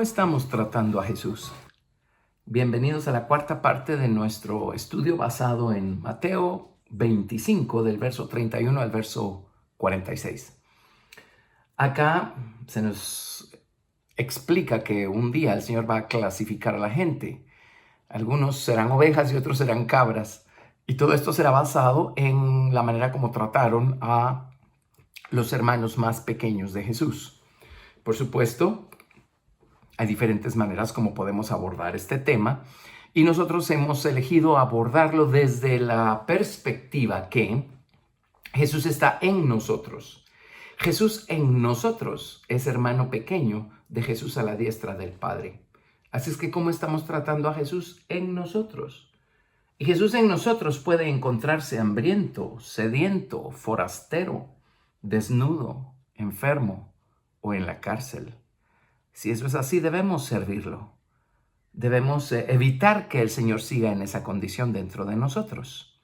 ¿Cómo estamos tratando a Jesús? Bienvenidos a la cuarta parte de nuestro estudio basado en Mateo 25, del verso 31 al verso 46. Acá se nos explica que un día el Señor va a clasificar a la gente. Algunos serán ovejas y otros serán cabras. Y todo esto será basado en la manera como trataron a los hermanos más pequeños de Jesús. Por supuesto, hay diferentes maneras como podemos abordar este tema y nosotros hemos elegido abordarlo desde la perspectiva que Jesús está en nosotros. Jesús en nosotros es hermano pequeño de Jesús a la diestra del Padre. Así es que, ¿cómo estamos tratando a Jesús en nosotros? Y Jesús en nosotros puede encontrarse hambriento, sediento, forastero, desnudo, enfermo o en la cárcel. Si eso es así, debemos servirlo. Debemos evitar que el Señor siga en esa condición dentro de nosotros.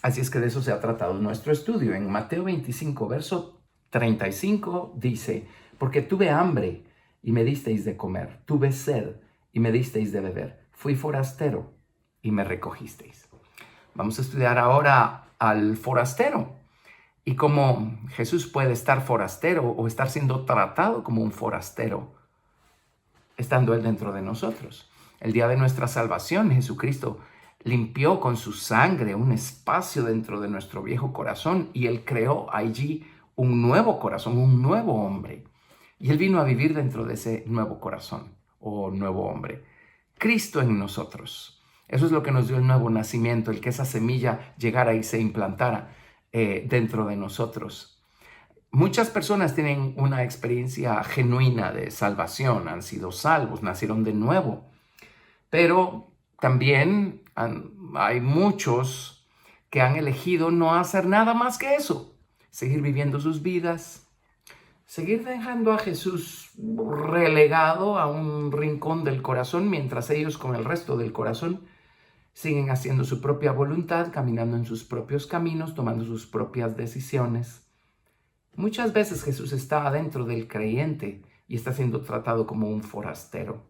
Así es que de eso se ha tratado nuestro estudio. En Mateo 25, verso 35 dice: porque tuve hambre y me disteis de comer, tuve sed y me disteis de beber, fui forastero y me recogisteis. Vamos a estudiar ahora al forastero y cómo Jesús puede estar forastero o estar siendo tratado como un forastero, estando Él dentro de nosotros. El día de nuestra salvación, Jesucristo limpió con su sangre un espacio dentro de nuestro viejo corazón y Él creó allí un nuevo corazón, un nuevo hombre. Y Él vino a vivir dentro de ese nuevo corazón o nuevo hombre. Cristo en nosotros. Eso es lo que nos dio el nuevo nacimiento, el que esa semilla llegara y se implantara dentro de nosotros. Muchas personas tienen una experiencia genuina de salvación, han sido salvos, nacieron de nuevo, pero también hay muchos que han elegido no hacer nada más que eso, seguir viviendo sus vidas, seguir dejando a Jesús relegado a un rincón del corazón, mientras ellos con el resto del corazón siguen haciendo su propia voluntad, caminando en sus propios caminos, tomando sus propias decisiones. Muchas veces Jesús está adentro del creyente y está siendo tratado como un forastero.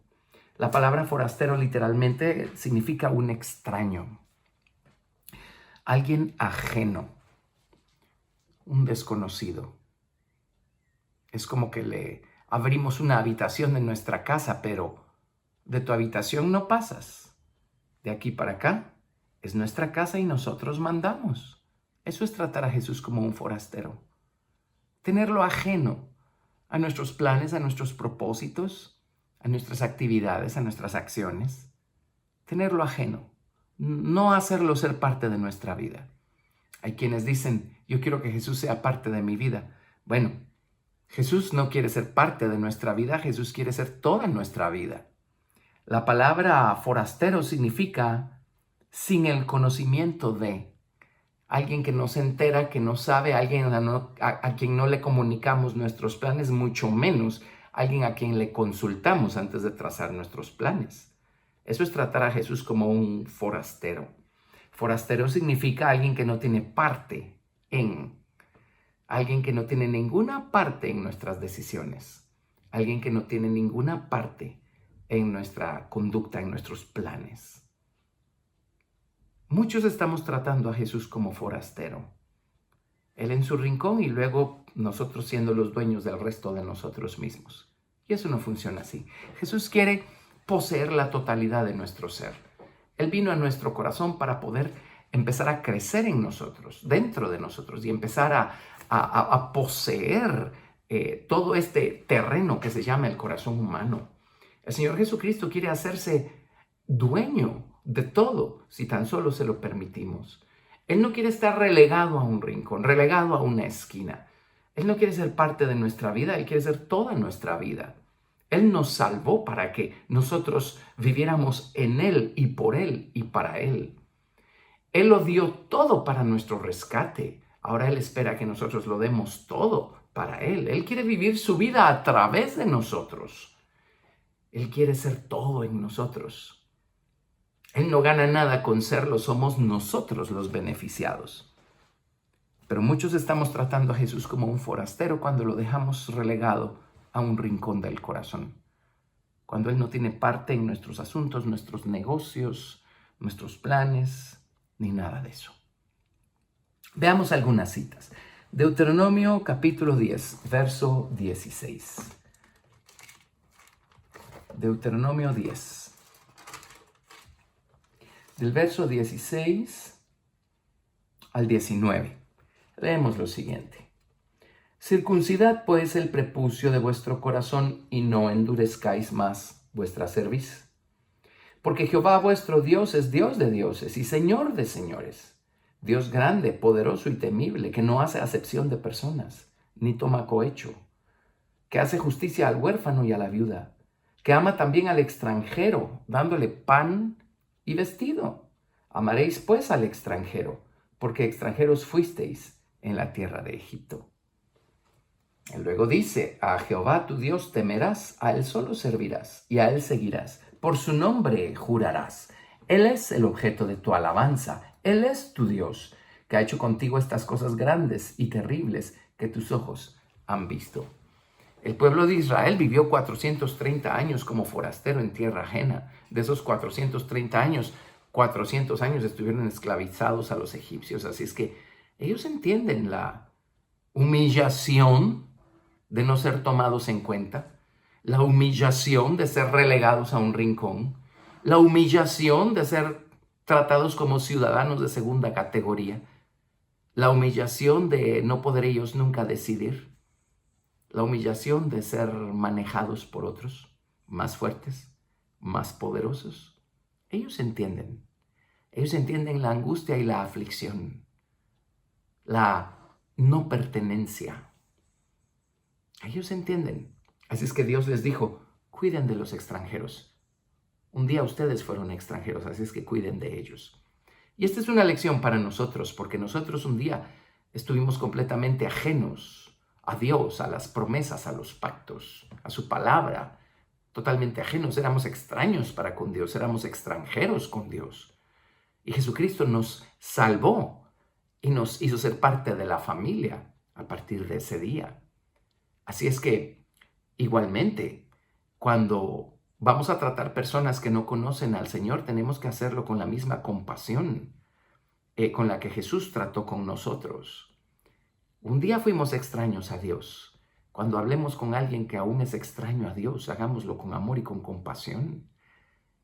La palabra forastero literalmente significa un extraño, alguien ajeno, un desconocido. Es como que le abrimos una habitación en nuestra casa, pero de tu habitación no pasas. De aquí para acá es nuestra casa y nosotros mandamos. Eso es tratar a Jesús como un forastero. Tenerlo ajeno a nuestros planes, a nuestros propósitos, a nuestras actividades, a nuestras acciones. Tenerlo ajeno, no hacerlo ser parte de nuestra vida. Hay quienes dicen: yo quiero que Jesús sea parte de mi vida. Bueno, Jesús no quiere ser parte de nuestra vida, Jesús quiere ser toda nuestra vida. La palabra forastero significa sin el conocimiento de. Alguien que no se entera, que no sabe, alguien a quien no le comunicamos nuestros planes, mucho menos alguien a quien le consultamos antes de trazar nuestros planes. Eso es tratar a Jesús como un forastero. Forastero significa alguien que no tiene parte en, alguien que no tiene ninguna parte en nuestras decisiones, alguien que no tiene ninguna parte en nuestra conducta, en nuestros planes. Muchos estamos tratando a Jesús como forastero. Él en su rincón y luego nosotros siendo los dueños del resto de nosotros mismos. Y eso no funciona así. Jesús quiere poseer la totalidad de nuestro ser. Él vino a nuestro corazón para poder empezar a crecer en nosotros, dentro de nosotros, y empezar a poseer todo este terreno que se llama el corazón humano. El Señor Jesucristo quiere hacerse dueño de todo, si tan solo se lo permitimos. Él no quiere estar relegado a un rincón, relegado a una esquina. Él no quiere ser parte de nuestra vida, Él quiere ser toda nuestra vida. Él nos salvó para que nosotros viviéramos en Él y por Él y para Él. Él lo dio todo para nuestro rescate. Ahora Él espera que nosotros lo demos todo para Él. Él quiere vivir su vida a través de nosotros. Él quiere ser todo en nosotros. Él no gana nada con serlo, somos nosotros los beneficiados. Pero muchos estamos tratando a Jesús como un forastero cuando lo dejamos relegado a un rincón del corazón. cuando Él no tiene parte en nuestros asuntos, nuestros negocios, nuestros planes, ni nada de eso. Veamos algunas citas. Deuteronomio capítulo 10, verso 16. Deuteronomio 10. Del verso 16 al 19. Leemos lo siguiente. Circuncidad pues el prepucio de vuestro corazón y no endurezcáis más vuestra cerviz. Porque Jehová vuestro Dios es Dios de dioses y Señor de señores. Dios grande, poderoso y temible, que no hace acepción de personas, ni toma cohecho, que hace justicia al huérfano y a la viuda, que ama también al extranjero, dándole pan y vestido. Amaréis pues al extranjero, porque extranjeros fuisteis en la tierra de Egipto. Y luego dice, a Jehová tu Dios temerás, a Él solo servirás y a Él seguirás. Por su nombre jurarás. Él es el objeto de tu alabanza. Él es tu Dios, que ha hecho contigo estas cosas grandes y terribles que tus ojos han visto. El pueblo de Israel vivió 430 años como forastero en tierra ajena. De esos 430 años, 400 años estuvieron esclavizados a los egipcios. Así es que ellos entienden la humillación de no ser tomados en cuenta, la humillación de ser relegados a un rincón, la humillación de ser tratados como ciudadanos de segunda categoría, la humillación de no poder ellos nunca decidir, la humillación de ser manejados por otros más fuertes, más poderosos. Ellos entienden la angustia y la aflicción, la no pertenencia. Ellos entienden. Así es que Dios les dijo, cuiden de los extranjeros. Un día ustedes fueron extranjeros, así es que cuiden de ellos. Y esta es una lección para nosotros, porque nosotros un día estuvimos completamente ajenos a Dios, a las promesas, a los pactos, a su palabra. Totalmente ajenos, éramos extraños para con Dios, éramos extranjeros con Dios. Y Jesucristo nos salvó y nos hizo ser parte de la familia a partir de ese día. Así es que, igualmente, cuando vamos a tratar personas que no conocen al Señor, tenemos que hacerlo con la misma compasión con la que Jesús trató con nosotros. Un día fuimos extraños a Dios. Cuando hablemos con alguien que aún es extraño a Dios, hagámoslo con amor y con compasión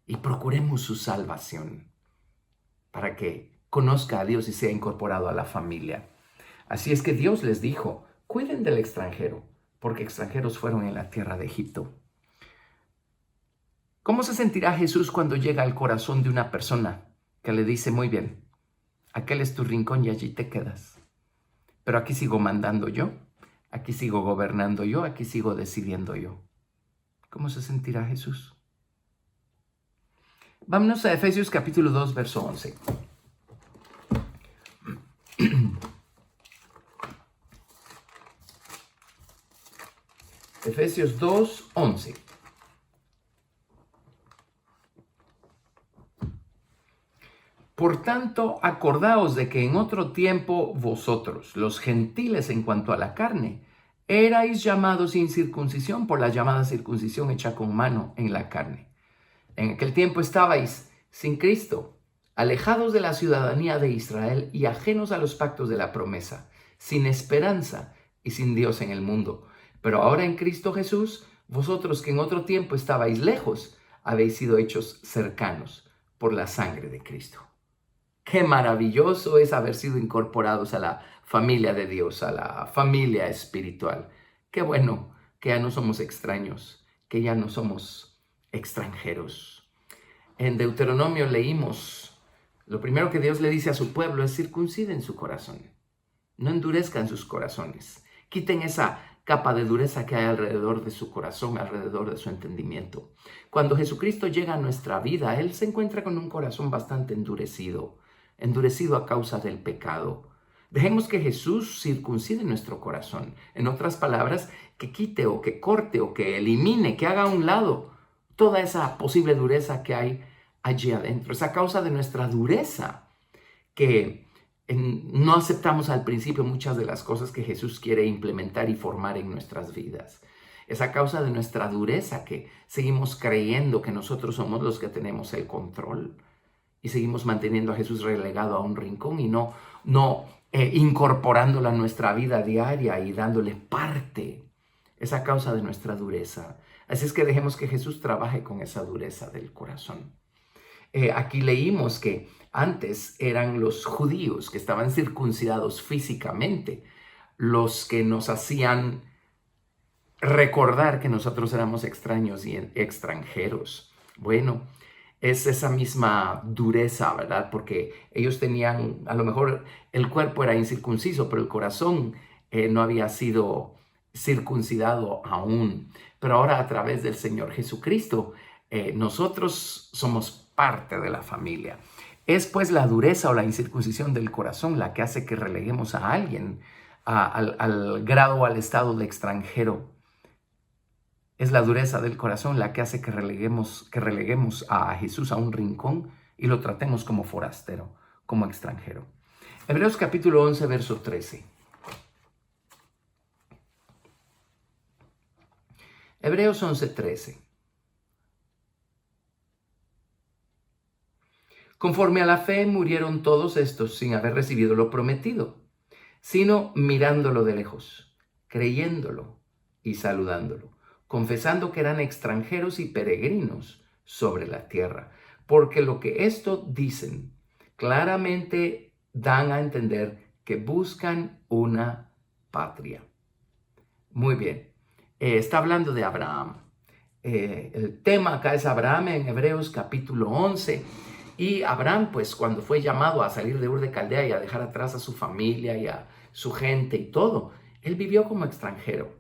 y procuremos su salvación para que conozca a Dios y sea incorporado a la familia. Así es que Dios les dijo, cuiden del extranjero, porque extranjeros fueron en la tierra de Egipto. ¿Cómo se sentirá Jesús cuando llega al corazón de una persona que le dice, muy bien, aquel es tu rincón y allí te quedas? Pero aquí sigo mandando yo, aquí sigo gobernando yo, aquí sigo decidiendo yo. ¿Cómo se sentirá Jesús? Vámonos a Efesios capítulo 2, verso 11. Efesios 2, 11. Por tanto, acordaos de que en otro tiempo vosotros, los gentiles en cuanto a la carne, erais llamados sin circuncisión por la llamada circuncisión hecha con mano en la carne. En aquel tiempo estabais sin Cristo, alejados de la ciudadanía de Israel y ajenos a los pactos de la promesa, sin esperanza y sin Dios en el mundo. Pero ahora en Cristo Jesús, vosotros que en otro tiempo estabais lejos, habéis sido hechos cercanos por la sangre de Cristo. Qué maravilloso es haber sido incorporados a la familia de Dios, a la familia espiritual. Qué bueno que ya no somos extraños, que ya no somos extranjeros. En Deuteronomio leímos, lo primero que Dios le dice a su pueblo es circunciden su corazón. No endurezcan sus corazones. Quiten esa capa de dureza que hay alrededor de su corazón, alrededor de su entendimiento. Cuando Jesucristo llega a nuestra vida, Él se encuentra con un corazón bastante endurecido a causa del pecado. Dejemos que Jesús circuncide nuestro corazón. En otras palabras, que quite o que corte o que elimine, que haga a un lado toda esa posible dureza que hay allí adentro. Es a causa de nuestra dureza que no aceptamos al principio muchas de las cosas que Jesús quiere implementar y formar en nuestras vidas. Es a causa de nuestra dureza que seguimos creyendo que nosotros somos los que tenemos el control y seguimos manteniendo a Jesús relegado a un rincón y no incorporándolo a nuestra vida diaria y dándole parte. Es a causa de nuestra dureza. Así es que dejemos que Jesús trabaje con esa dureza del corazón. Aquí leímos que antes eran los judíos que estaban circuncidados físicamente los que nos hacían recordar que nosotros éramos extraños y extranjeros. Bueno, es esa misma dureza, ¿verdad? Porque ellos tenían, a lo mejor el cuerpo era incircunciso, pero el corazón no había sido circuncidado aún. Pero ahora a través del Señor Jesucristo, nosotros somos parte de la familia. Es pues la dureza o la incircuncisión del corazón la que hace que releguemos a alguien al grado o al estado de extranjero. Es la dureza del corazón la que hace que releguemos a Jesús a un rincón y lo tratemos como forastero, como extranjero. Hebreos capítulo 11, verso 13. Hebreos 11, 13. Conforme a la fe murieron todos estos sin haber recibido lo prometido, sino mirándolo de lejos, creyéndolo y saludándolo, confesando que eran extranjeros y peregrinos sobre la tierra, porque lo que esto dicen claramente dan a entender que buscan una patria. Muy bien, está hablando de Abraham. El tema acá es Abraham en Hebreos capítulo 11. Y Abraham, pues cuando fue llamado a salir de Ur de Caldea y a dejar atrás a su familia y a su gente y todo, él vivió como extranjero,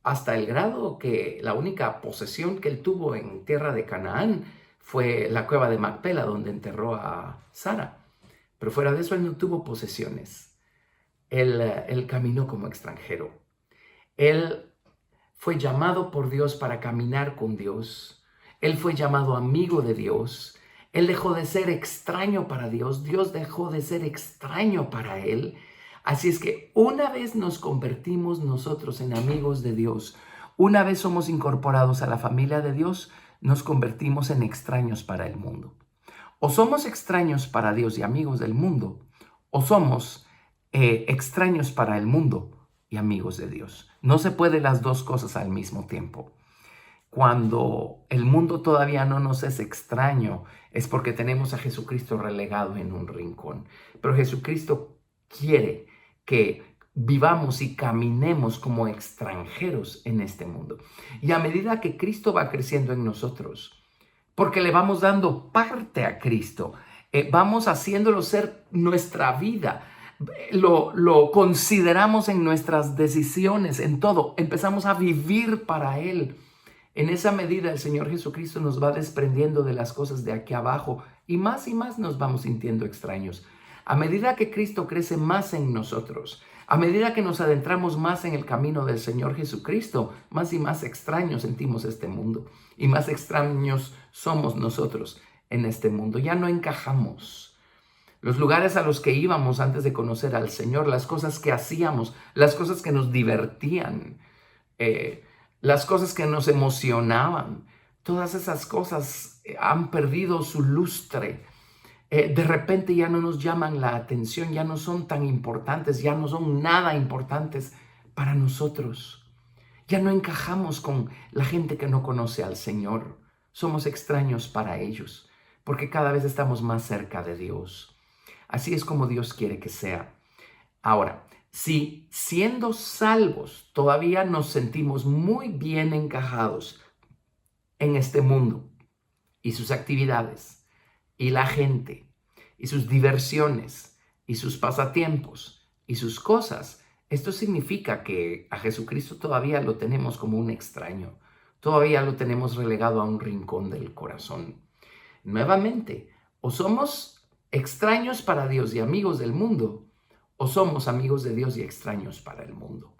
hasta el grado que la única posesión que él tuvo en tierra de Canaán fue la cueva de Macpela, donde enterró a Sara. Pero fuera de eso, él no tuvo posesiones. Él caminó como extranjero. Él fue llamado por Dios para caminar con Dios. Él fue llamado amigo de Dios. Él dejó de ser extraño para Dios. Dios dejó de ser extraño para él. Así es que una vez nos convertimos nosotros en amigos de Dios, una vez somos incorporados a la familia de Dios, nos convertimos en extraños para el mundo. O somos extraños para Dios y amigos del mundo, o somos extraños para el mundo y amigos de Dios. No se puede las dos cosas al mismo tiempo. Cuando el mundo todavía no nos es extraño, es porque tenemos a Jesucristo relegado en un rincón. Pero Jesucristo quiere que vivamos y caminemos como extranjeros en este mundo. Y a medida que Cristo va creciendo en nosotros, porque le vamos dando parte a Cristo, vamos haciéndolo ser nuestra vida, lo consideramos en nuestras decisiones, en todo, empezamos a vivir para Él. En esa medida el Señor Jesucristo nos va desprendiendo de las cosas de aquí abajo y más nos vamos sintiendo extraños. A medida que Cristo crece más en nosotros, a medida que nos adentramos más en el camino del Señor Jesucristo, más y más extraños sentimos este mundo y más extraños somos nosotros en este mundo. Ya no encajamos. Los lugares a los que íbamos antes de conocer al Señor, las cosas que hacíamos, las cosas que nos divertían, las cosas que nos emocionaban, todas esas cosas han perdido su lustre. De repente ya no nos llaman la atención, ya no son tan importantes, ya no son nada importantes para nosotros. Ya no encajamos con la gente que no conoce al Señor. Somos extraños para ellos, porque cada vez estamos más cerca de Dios. Así es como Dios quiere que sea. Ahora, si siendo salvos todavía nos sentimos muy bien encajados en este mundo y sus actividades y la gente y sus diversiones y sus pasatiempos y sus cosas, esto significa que a Jesucristo todavía lo tenemos como un extraño, todavía lo tenemos relegado a un rincón del corazón. Nuevamente, o somos extraños para Dios y amigos del mundo, o somos amigos de Dios y extraños para el mundo.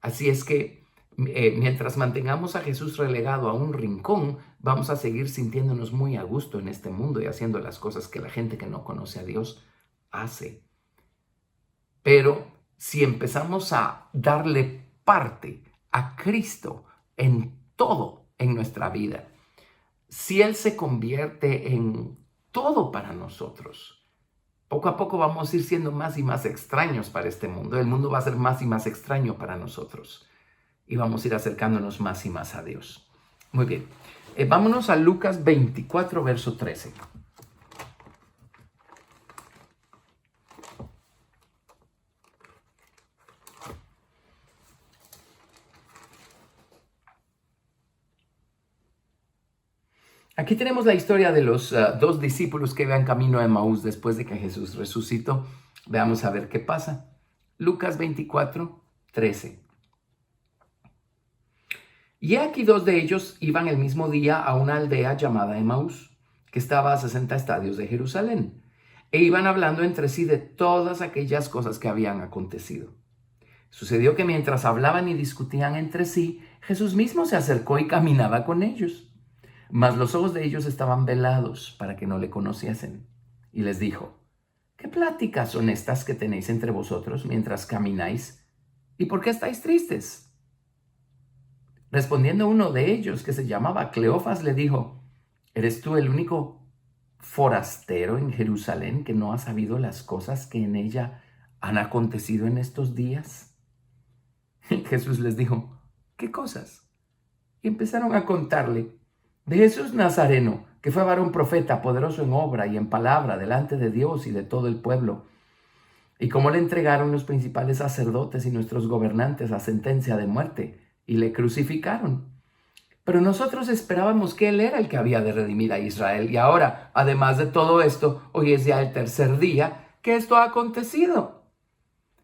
Así es que mientras mantengamos a Jesús relegado a un rincón, vamos a seguir sintiéndonos muy a gusto en este mundo y haciendo las cosas que la gente que no conoce a Dios hace. Pero si empezamos a darle parte a Cristo en todo en nuestra vida, si Él se convierte en todo para nosotros, poco a poco vamos a ir siendo más y más extraños para este mundo. El mundo va a ser más y más extraño para nosotros y vamos a ir acercándonos más y más a Dios. Muy bien, vámonos a Lucas 24, verso 13. Aquí tenemos la historia de los dos discípulos que iban camino a Emaús después de que Jesús resucitó. Veamos a ver qué pasa. Lucas 24, 13. Y aquí dos de ellos iban el mismo día a una aldea llamada Emaús, que estaba a 60 estadios de Jerusalén, e iban hablando entre sí de todas aquellas cosas que habían acontecido. Sucedió que mientras hablaban y discutían entre sí, Jesús mismo se acercó y caminaba con ellos. Mas los ojos de ellos estaban velados para que no le conociesen. Y les dijo: ¿Qué pláticas son estas que tenéis entre vosotros mientras camináis? ¿Y por qué estáis tristes? Respondiendo uno de ellos, que se llamaba Cleofas, le dijo: ¿Eres tú el único forastero en Jerusalén que no ha sabido las cosas que en ella han acontecido en estos días? Jesús les dijo: ¿Qué cosas? Y empezaron a contarle de Jesús Nazareno, que fue varón profeta, poderoso en obra y en palabra delante de Dios y de todo el pueblo, y cómo le entregaron los principales sacerdotes y nuestros gobernantes a sentencia de muerte, y le crucificaron. Pero nosotros esperábamos que Él era el que había de redimir a Israel, y ahora, además de todo esto, hoy es ya el tercer día que esto ha acontecido.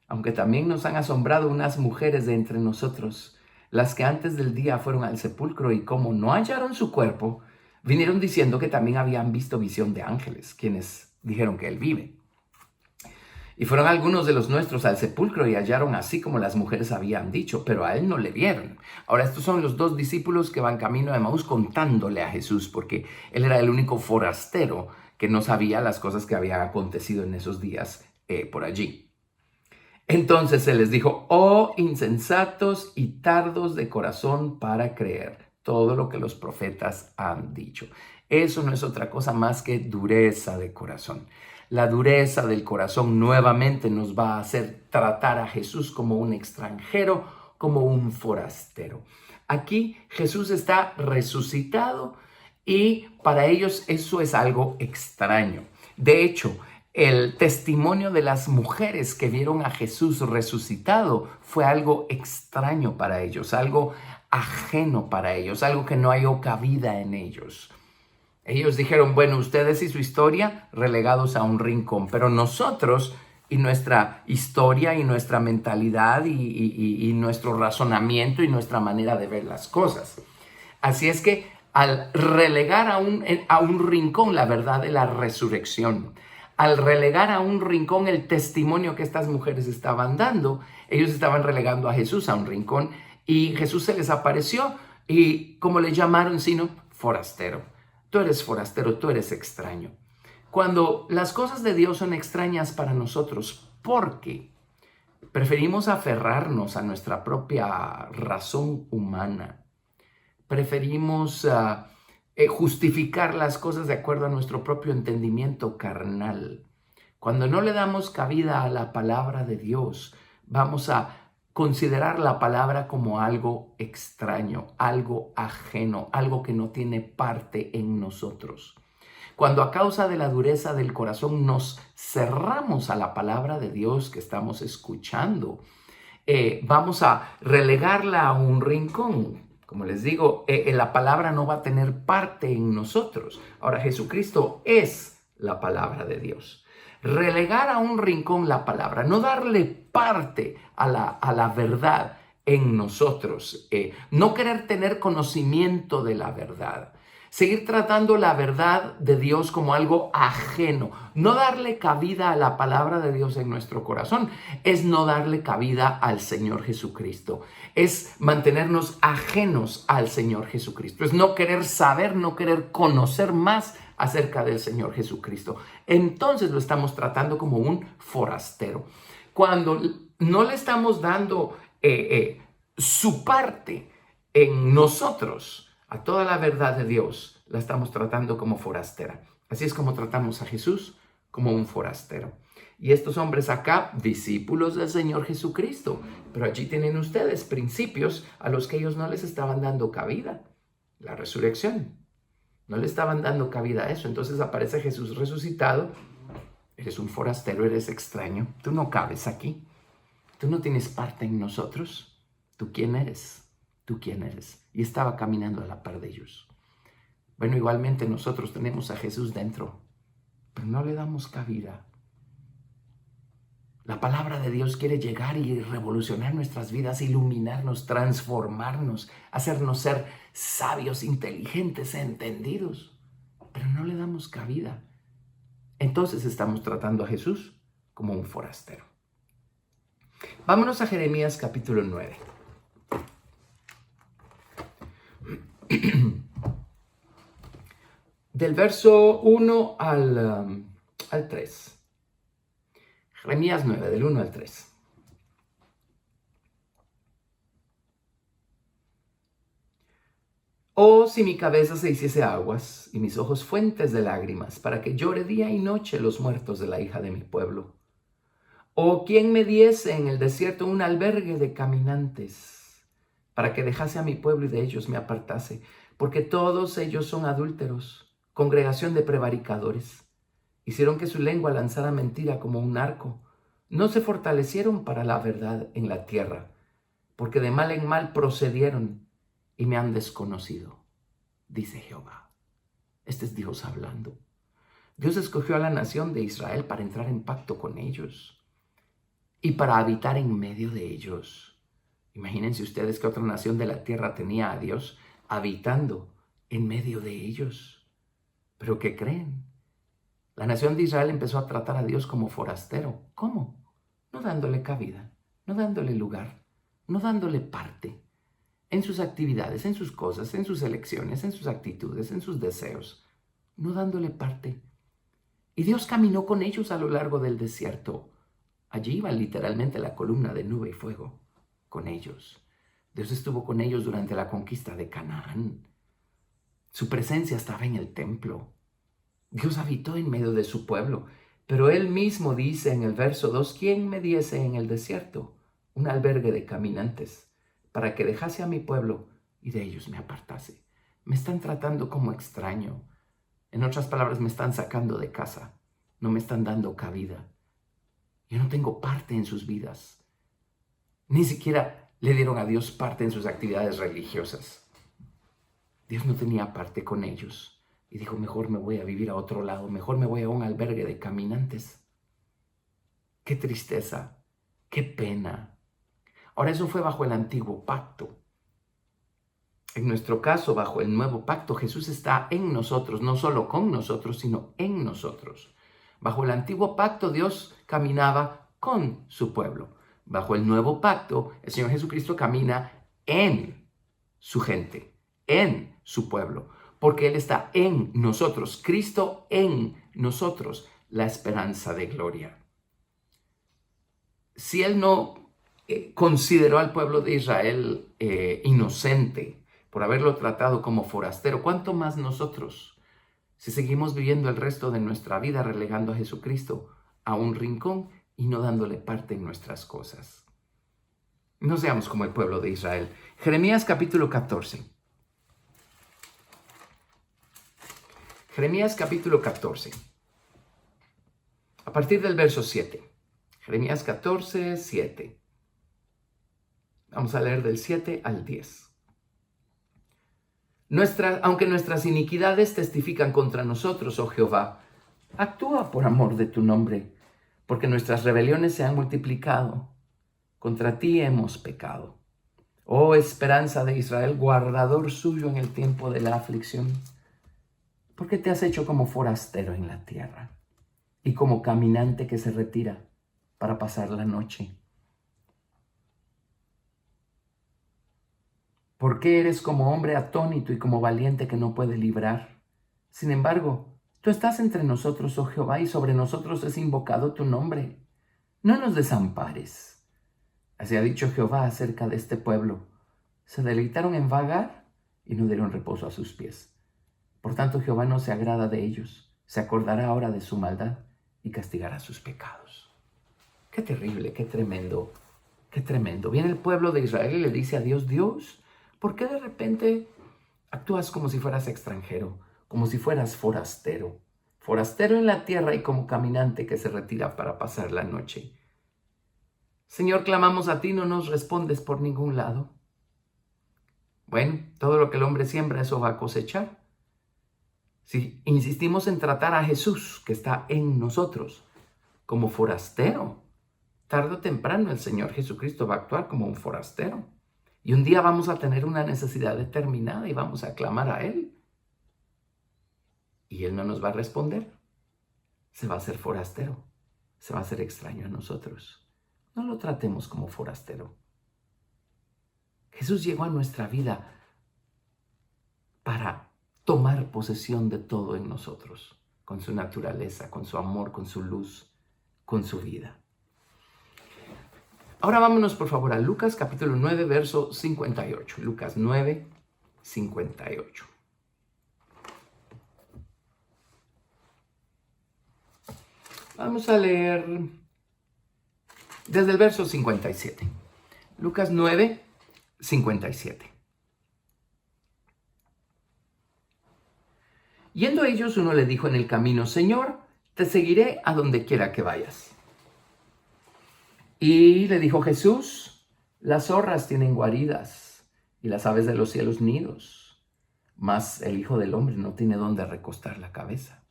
Aunque también nos han asombrado unas mujeres de entre nosotros, las que antes del día fueron al sepulcro y como no hallaron su cuerpo, vinieron diciendo que también habían visto visión de ángeles, quienes dijeron que Él vive. Y fueron algunos de los nuestros al sepulcro y hallaron así como las mujeres habían dicho, pero a Él no le vieron. Ahora estos son los dos discípulos que van camino a Emaús contándole a Jesús, porque Él era el único forastero que no sabía las cosas que habían acontecido en esos días por allí. Entonces se les dijo: oh insensatos y tardos de corazón para creer todo lo que los profetas han dicho. Eso no es otra cosa más que dureza de corazón. La dureza del corazón nuevamente nos va a hacer tratar a Jesús como un extranjero, como un forastero. Aquí Jesús está resucitado y para ellos eso es algo extraño. De hecho, el testimonio de las mujeres que vieron a Jesús resucitado fue algo extraño para ellos, algo ajeno para ellos, algo que no halló cabida en ellos. Ellos dijeron: bueno, ustedes y su historia relegados a un rincón, pero nosotros y nuestra historia y nuestra mentalidad y nuestro razonamiento y nuestra manera de ver las cosas. Así es que al relegar a un rincón la verdad de la resurrección, al relegar a un rincón el testimonio que estas mujeres estaban dando, ellos estaban relegando a Jesús a un rincón y Jesús se les apareció y ¿cómo le llamaron sino forastero? Tú eres forastero, tú eres extraño. Cuando las cosas de Dios son extrañas para nosotros, ¿por qué? Preferimos aferrarnos a nuestra propia razón humana. Preferimos justificar las cosas de acuerdo a nuestro propio entendimiento carnal. Cuando no le damos cabida a la palabra de Dios, vamos a considerar la palabra como algo extraño, algo ajeno, algo que no tiene parte en nosotros. Cuando a causa de la dureza del corazón nos cerramos a la palabra de Dios que estamos escuchando, vamos a relegarla a un rincón. Como les digo, la palabra no va a tener parte en nosotros. Ahora, Jesucristo es la palabra de Dios. Relegar a un rincón la palabra, no darle parte a la verdad en nosotros, no querer tener conocimiento de la verdad, seguir tratando la verdad de Dios como algo ajeno, no darle cabida a la palabra de Dios en nuestro corazón, es no darle cabida al Señor Jesucristo, es mantenernos ajenos al Señor Jesucristo, es no querer saber, no querer conocer más acerca del Señor Jesucristo. Entonces lo estamos tratando como un forastero. Cuando no le estamos dando su parte, en nosotros, a toda la verdad de Dios, la estamos tratando como forastera. Así es como tratamos a Jesús, como un forastero. Y estos hombres acá, discípulos del Señor Jesucristo, pero allí tienen ustedes principios a los que ellos no les estaban dando cabida. La resurrección. No le estaban dando cabida a eso. Entonces aparece Jesús resucitado. Eres un forastero, eres extraño. Tú no cabes aquí. Tú no tienes parte en nosotros. ¿Tú quién eres? ¿Tú quién eres? Y estaba caminando a la par de ellos. Bueno, igualmente nosotros tenemos a Jesús dentro, pero no le damos cabida. La palabra de Dios quiere llegar y revolucionar nuestras vidas, iluminarnos, transformarnos, hacernos ser sabios, inteligentes, entendidos, pero no le damos cabida. Entonces estamos tratando a Jesús como un forastero. Vámonos a Jeremías capítulo 9. Del verso 1 al 3. Jeremías 9, del 1 al 3. Oh, si mi cabeza se hiciese aguas y mis ojos fuentes de lágrimas, para que llore día y noche los muertos de la hija de mi pueblo. Oh, ¿quién me diese en el desierto un albergue de caminantes, para que dejase a mi pueblo y de ellos me apartase? Porque todos ellos son adúlteros, congregación de prevaricadores. Hicieron que su lengua lanzara mentira como un arco. No se fortalecieron para la verdad en la tierra, porque de mal en mal procedieron y me han desconocido, dice Jehová. Este es Dios hablando. Dios escogió a la nación de Israel para entrar en pacto con ellos y para habitar en medio de ellos. Imagínense ustedes que otra nación de la tierra tenía a Dios habitando en medio de ellos. ¿Pero qué creen? La nación de Israel empezó a tratar a Dios como forastero. ¿Cómo? No dándole cabida, no dándole lugar, no dándole parte en sus actividades, en sus cosas, en sus elecciones, en sus actitudes, en sus deseos, no dándole parte. Y Dios caminó con ellos a lo largo del desierto. Allí iba literalmente la columna de nube y fuego con ellos. Dios estuvo con ellos durante la conquista de Canaán. Su presencia estaba en el templo. Dios habitó en medio de su pueblo, pero Él mismo dice en el verso 2, ¿quién me diese en el desierto un albergue de caminantes para que dejase a mi pueblo y de ellos me apartase? Me están tratando como extraño. En otras palabras, me están sacando de casa, no me están dando cabida. Yo no tengo parte en sus vidas. Ni siquiera le dieron a Dios parte en sus actividades religiosas. Dios no tenía parte con ellos. Y dijo, mejor me voy a vivir a otro lado, mejor me voy a un albergue de caminantes. Qué tristeza, qué pena. Ahora, eso fue bajo el antiguo pacto. En nuestro caso, bajo el nuevo pacto, Jesús está en nosotros, no solo con nosotros, sino en nosotros. Bajo el antiguo pacto, Dios caminaba con su pueblo. Bajo el nuevo pacto, el Señor Jesucristo camina en su gente, en su pueblo. Porque Él está en nosotros, Cristo en nosotros, la esperanza de gloria. Si Él no consideró al pueblo de Israel inocente por haberlo tratado como forastero, ¿cuánto más nosotros? Si seguimos viviendo el resto de nuestra vida relegando a Jesucristo a un rincón y no dándole parte en nuestras cosas. No seamos como el pueblo de Israel. Jeremías capítulo 14. Jeremías capítulo 14, a partir del verso 7. Jeremías 14, 7. Vamos a leer del 7 al 10. Aunque nuestras iniquidades testifican contra nosotros, oh Jehová, actúa por amor de tu nombre, porque nuestras rebeliones se han multiplicado. Contra ti hemos pecado. Oh esperanza de Israel, guardador suyo en el tiempo de la aflicción. ¿Por qué te has hecho como forastero en la tierra y como caminante que se retira para pasar la noche? ¿Por qué eres como hombre atónito y como valiente que no puede librar? Sin embargo, tú estás entre nosotros, oh Jehová, y sobre nosotros es invocado tu nombre. No nos desampares. Así ha dicho Jehová acerca de este pueblo. Se deleitaron en vagar y no dieron reposo a sus pies. Por tanto, Jehová no se agrada de ellos, se acordará ahora de su maldad y castigará sus pecados. Qué terrible, qué tremendo, qué tremendo. Viene el pueblo de Israel y le dice a Dios, Dios, ¿por qué de repente actúas como si fueras extranjero, como si fueras forastero? Forastero en la tierra y como caminante que se retira para pasar la noche. Señor, clamamos a ti, no nos respondes por ningún lado. Bueno, todo lo que el hombre siembra, eso va a cosechar. Si insistimos en tratar a Jesús, que está en nosotros, como forastero, tarde o temprano el Señor Jesucristo va a actuar como un forastero. Y un día vamos a tener una necesidad determinada y vamos a clamar a Él. Y Él no nos va a responder. Se va a hacer forastero. Se va a hacer extraño a nosotros. No lo tratemos como forastero. Jesús llegó a nuestra vida para tomar posesión de todo en nosotros, con su naturaleza, con su amor, con su luz, con su vida. Ahora vámonos por favor a Lucas capítulo 9, verso 58. Lucas 9, 58. Vamos a leer desde el verso 57. Lucas 9, 57. Yendo ellos, uno le dijo en el camino, Señor, te seguiré a donde quiera que vayas. Y le dijo Jesús, las zorras tienen guaridas y las aves de los cielos nidos, mas el Hijo del Hombre no tiene dónde recostar la cabeza.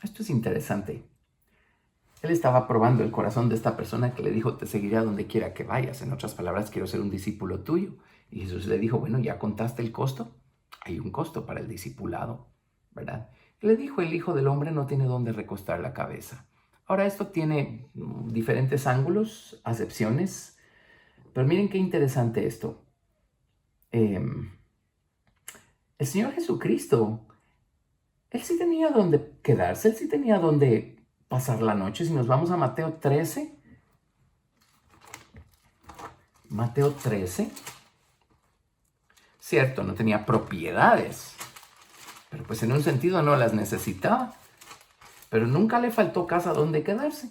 Esto es interesante. Él estaba probando el corazón de esta persona que le dijo, te seguiré a donde quiera que vayas. En otras palabras, quiero ser un discípulo tuyo. Y Jesús le dijo, bueno, ¿ya contaste el costo? Hay un costo para el discipulado, ¿verdad? Y le dijo, el Hijo del Hombre no tiene dónde recostar la cabeza. Ahora, esto tiene diferentes ángulos, acepciones, pero miren qué interesante esto. El Señor Jesucristo, Él sí tenía dónde quedarse, Él sí tenía dónde pasar la noche. Si nos vamos a Mateo 13, cierto, no tenía propiedades, pero pues en un sentido no las necesitaba, pero nunca le faltó casa donde quedarse.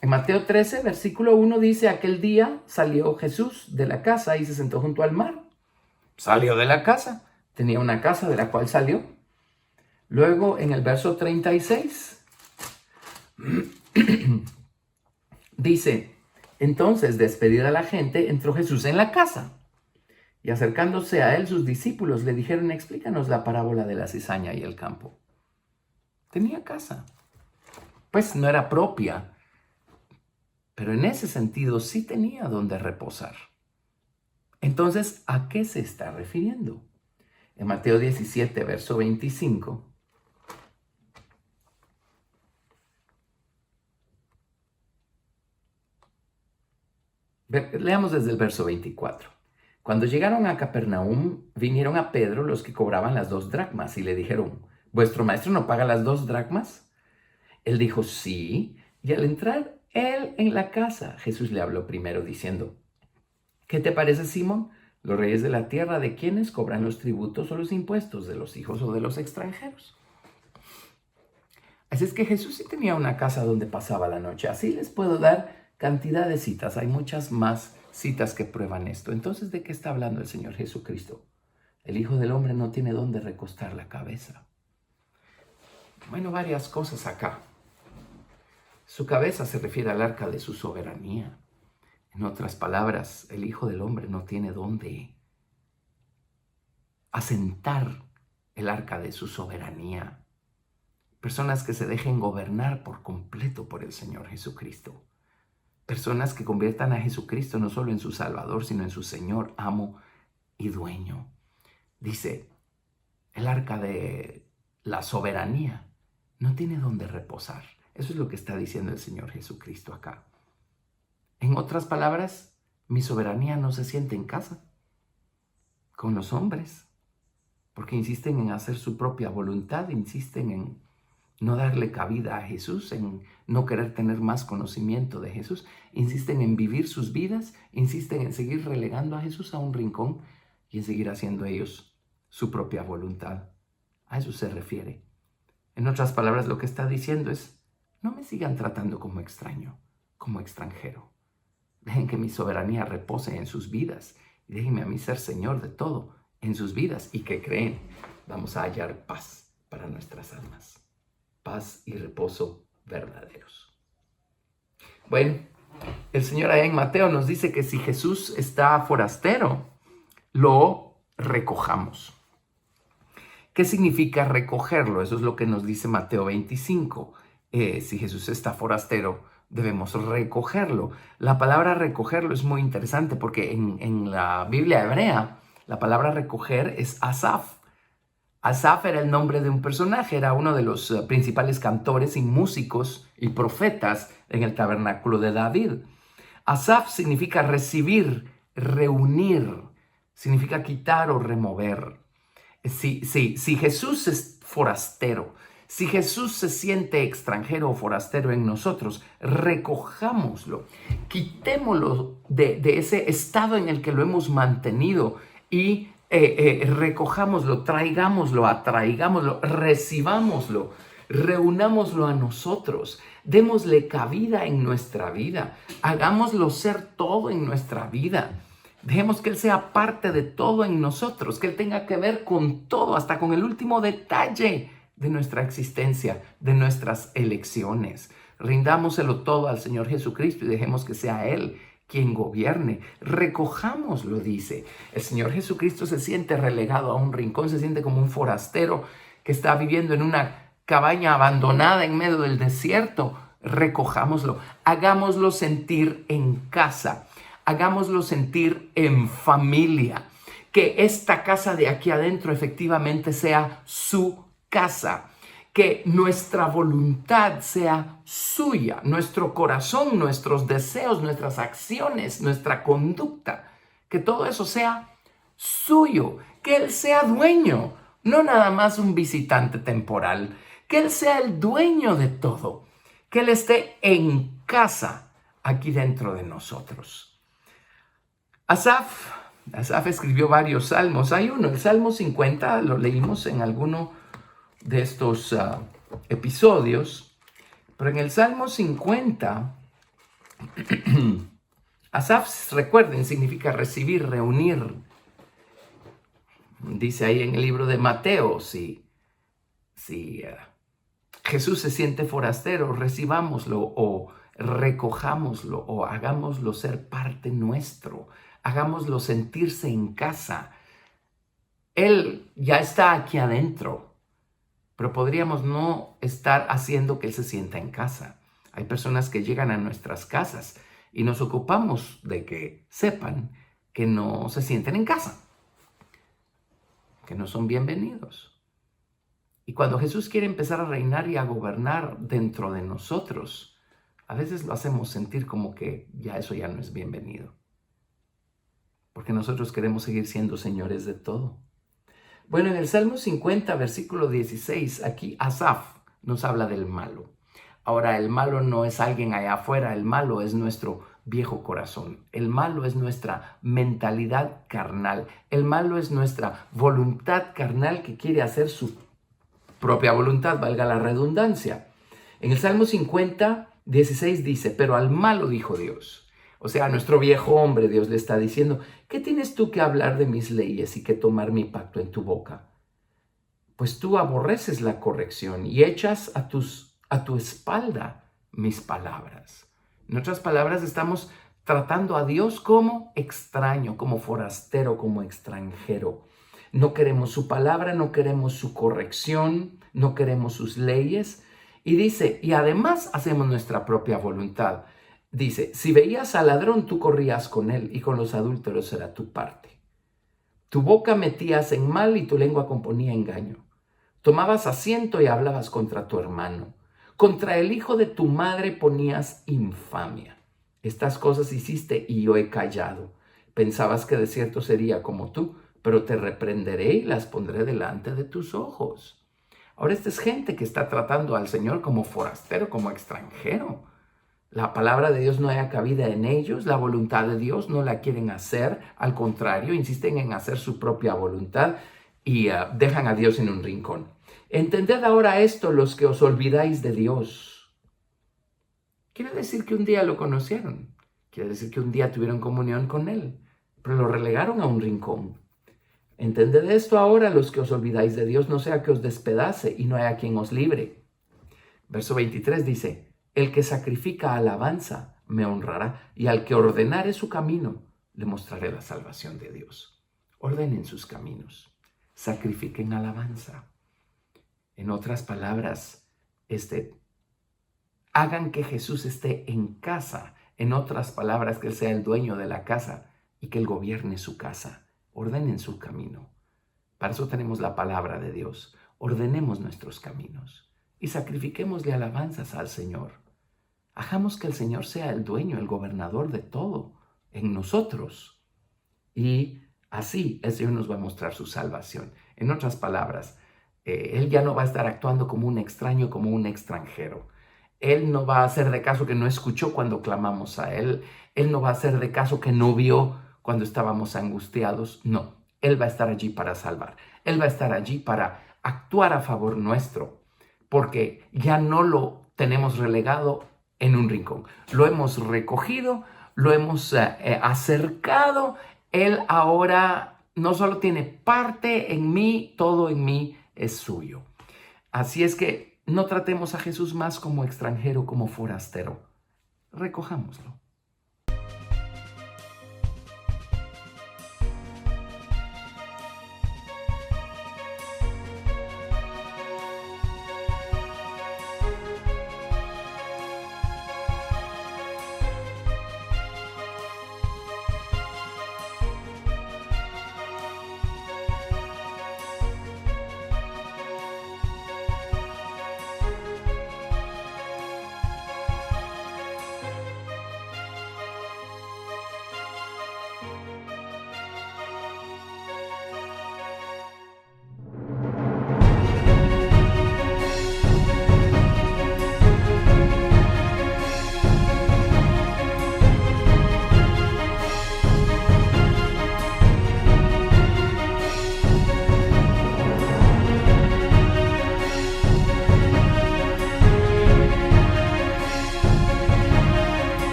En Mateo 13, versículo 1 dice, aquel día salió Jesús de la casa y se sentó junto al mar. Salió de la casa, tenía una casa de la cual salió. Luego en el verso 36 dice, entonces despedida la gente, entró Jesús en la casa. Y acercándose a él, sus discípulos le dijeron, explícanos la parábola de la cizaña y el campo. Tenía casa. Pues no era propia, pero en ese sentido sí tenía donde reposar. Entonces, ¿a qué se está refiriendo? En Mateo 17, verso 25. Leamos desde el verso 24. Cuando llegaron a Capernaum, vinieron a Pedro los que cobraban las 2 dracmas y le dijeron, ¿vuestro maestro no paga las 2 dracmas? Él dijo, sí, y al entrar él en la casa, Jesús le habló primero diciendo, ¿qué te parece, Simón? Los reyes de la tierra, ¿de quiénes cobran los tributos o los impuestos? ¿De los hijos o de los extranjeros? Así es que Jesús sí tenía una casa donde pasaba la noche. Así les puedo dar cantidad de citas. Hay muchas más citas que prueban esto. Entonces, ¿de qué está hablando el Señor Jesucristo? El Hijo del Hombre no tiene dónde recostar la cabeza. Bueno, varias cosas acá. Su cabeza se refiere al arca de su soberanía. En otras palabras, el Hijo del Hombre no tiene dónde asentar el arca de su soberanía. Personas que se dejen gobernar por completo por el Señor Jesucristo. Personas que conviertan a Jesucristo no solo en su Salvador, sino en su Señor, amo y dueño. Dice, el arca de la soberanía no tiene dónde reposar. Eso es lo que está diciendo el Señor Jesucristo acá. En otras palabras, mi soberanía no se siente en casa con los hombres, porque insisten en hacer su propia voluntad, insisten en no darle cabida a Jesús, en no querer tener más conocimiento de Jesús. Insisten en vivir sus vidas, insisten en seguir relegando a Jesús a un rincón y en seguir haciendo ellos su propia voluntad. A eso se refiere. En otras palabras, lo que está diciendo es, no me sigan tratando como extraño, como extranjero. Dejen que mi soberanía repose en sus vidas y déjenme a mí ser Señor de todo en sus vidas. ¿Y que creen? Vamos a hallar paz para nuestras almas. Paz y reposo verdaderos. Bueno, el Señor allá en Mateo nos dice que si Jesús está forastero, lo recojamos. ¿Qué significa recogerlo? Eso es lo que nos dice Mateo 25. Si Jesús está forastero, debemos recogerlo. La palabra recogerlo es muy interesante porque en la Biblia hebrea, la palabra recoger es Asaf. Asaf era el nombre de un personaje, era uno de los principales cantores y músicos y profetas en el tabernáculo de David. Asaf significa recibir, reunir, significa quitar o remover. Si Jesús es forastero, si Jesús se siente extranjero o forastero en nosotros, recojámoslo, quitémoslo de ese estado en el que lo hemos mantenido y recojámoslo, traigámoslo, atraigámoslo, recibámoslo, reunámoslo a nosotros, démosle cabida en nuestra vida, hagámoslo ser todo en nuestra vida. Dejemos que Él sea parte de todo en nosotros, que Él tenga que ver con todo, hasta con el último detalle de nuestra existencia, de nuestras elecciones. Rindámoselo todo al Señor Jesucristo y dejemos que sea Él quien gobierne. Recojámoslo, dice. El Señor Jesucristo se siente relegado a un rincón, se siente como un forastero que está viviendo en una cabaña abandonada en medio del desierto. Recojámoslo, hagámoslo sentir en casa. Hagámoslo sentir en familia, que esta casa de aquí adentro efectivamente sea su casa, que nuestra voluntad sea suya, nuestro corazón, nuestros deseos, nuestras acciones, nuestra conducta, que todo eso sea suyo, que Él sea dueño, no nada más un visitante temporal, que Él sea el dueño de todo, que Él esté en casa aquí dentro de nosotros. Asaf escribió varios salmos. Hay uno, el Salmo 50, lo leímos en alguno de estos episodios. Pero en el Salmo 50, Asaf, recuerden, significa recibir, reunir. Dice ahí en el libro de Mateo, si Jesús se siente forastero, recibámoslo o recojámoslo o hagámoslo ser parte nuestro. Hagámoslo sentirse en casa. Él ya está aquí adentro, pero podríamos no estar haciendo que Él se sienta en casa. Hay personas que llegan a nuestras casas y nos ocupamos de que sepan que no se sienten en casa, que no son bienvenidos. Y cuando Jesús quiere empezar a reinar y a gobernar dentro de nosotros, a veces lo hacemos sentir como que eso ya no es bienvenido. Porque nosotros queremos seguir siendo señores de todo. Bueno, en el Salmo 50, versículo 16, aquí Asaf nos habla del malo. Ahora, el malo no es alguien allá afuera, el malo es nuestro viejo corazón. El malo es nuestra mentalidad carnal. El malo es nuestra voluntad carnal que quiere hacer su propia voluntad, valga la redundancia. En el Salmo 50, 16 dice, pero al malo dijo Dios. O sea, a nuestro viejo hombre Dios le está diciendo, ¿qué tienes tú que hablar de mis leyes y que tomar mi pacto en tu boca? Pues tú aborreces la corrección y echas a tu espalda mis palabras. En otras palabras, estamos tratando a Dios como extraño, como forastero, como extranjero. No queremos su palabra, no queremos su corrección, no queremos sus leyes. Y dice, y además hacemos nuestra propia voluntad. Dice, si veías al ladrón, tú corrías con él y con los adúlteros era tu parte. Tu boca metías en mal y tu lengua componía engaño. Tomabas asiento y hablabas contra tu hermano. Contra el hijo de tu madre ponías infamia. Estas cosas hiciste y yo he callado. Pensabas que de cierto sería como tú, pero te reprenderé y las pondré delante de tus ojos. Ahora esta es gente que está tratando al Señor como forastero, como extranjero. La palabra de Dios no haya cabida en ellos, la voluntad de Dios no la quieren hacer, al contrario, insisten en hacer su propia voluntad y dejan a Dios en un rincón. Entended ahora esto, los que os olvidáis de Dios. Quiere decir que un día lo conocieron, quiere decir que un día tuvieron comunión con Él, pero lo relegaron a un rincón. Entended esto ahora, los que os olvidáis de Dios, no sea que os despedace y no haya quien os libre. Verso 23 dice, el que sacrifica alabanza me honrará, y al que ordenare su camino, le mostraré la salvación de Dios. Ordenen sus caminos, sacrifiquen alabanza. En otras palabras, hagan que Jesús esté en casa. En otras palabras, que Él sea el dueño de la casa y que Él gobierne su casa. Ordenen su camino. Para eso tenemos la palabra de Dios. Ordenemos nuestros caminos y sacrifiquémosle alabanzas al Señor. Hagamos que el Señor sea el dueño, el gobernador de todo en nosotros. Y así el Señor nos va a mostrar su salvación. En otras palabras, Él ya no va a estar actuando como un extraño, como un extranjero. Él no va a hacer de caso que no escuchó cuando clamamos a Él. Él no va a hacer de caso que no vio cuando estábamos angustiados. No, Él va a estar allí para salvar. Él va a estar allí para actuar a favor nuestro, porque ya no lo tenemos relegado en un rincón. Lo hemos recogido, lo hemos acercado. Él ahora no solo tiene parte en mí, todo en mí es suyo. Así es que no tratemos a Jesús más como extranjero, como forastero. Recojámoslo.